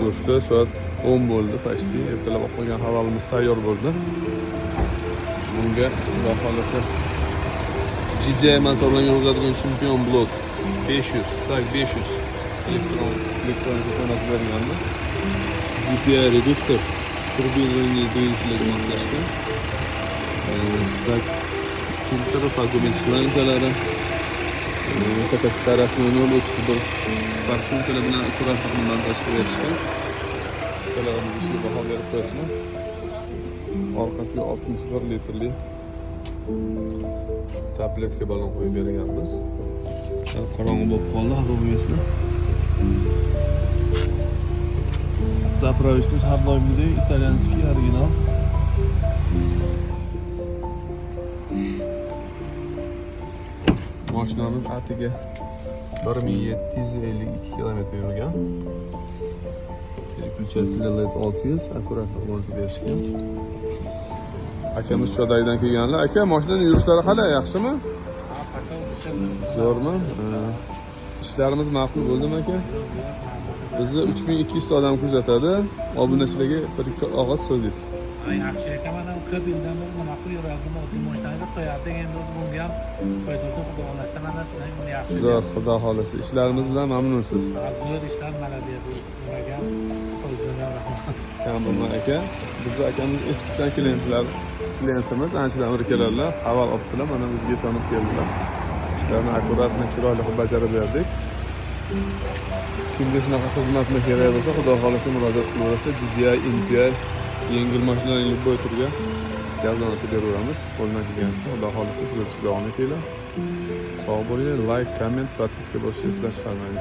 avgustda soat 10 bo'ldi почти. Ertalab olib qo'ygan havolimiz tayyor bo'ldi. Bunga xudo xolasa GDI motorlangan o'zadigan Champion blok 500, tak 500 elektronik qanot berilgandi. GPI reduktor turbinaning dvigatelini moslashgan. Stak filtr, fagomet shlankalari, sakat tarafni 0.31 parfumkalar bilan akkuratlikni montajga berishgan. Kalarimiz ishga baho berib qo'yasizlar. Orqasiga 61 litrli tabletka balon qo'yib berganmiz. Qorong'i bo'lib qoldi haroratni. Zapravishni har doimgidek italyanskiy original. Mashinamiz atiga 1752 kilometr yurgan. Переключатель LED 600 akkuratni o'rnatib berishgan. Akamiz Chodaydan kelganlar. Aka, mashinaning yurishlari qalay, yaxshimi? Zo'rmi? Ishlarimiz ma'qul bo'ldimi aka? Bizni 3200 ta odam kuzatadi. Obunachilarga bir ikki og'iz so'zingiz. Yaxshi ekan, ko'p yildan beri nima qilib yurardim, oddiy mashinaga qo'yardi. Endi o'zi bunga ham qo'ydirdi, xudo xolasa mana sizdan yaxshi. Zo'r, xudo xolasa. Ishlarimiz bilan mamnunsiz. Zo'r ishlar, malades. Nimaga qo'yizdan rahmat. Kamilman aka, bizni akamiz eskidan klientimiz, anchadan beri keladilar. Avval olibdilar, mana bizga ishonib keldilar. Ishlarni akkuratni chiroyli qilib bajarib berdik. Kimga shunaqa xizmatlar kerak bo'lsa, xudo xolasa murojaat qilaversa, GDI, MPI yengil mashinalarning любой turga gazlanatib beraveramiz. Qo'ldan kelganicha xudo xolasa kuzatishga davom etinglar. Sog' bo'linglar, like, komment, podpiska bosishni esdan chiqarmang.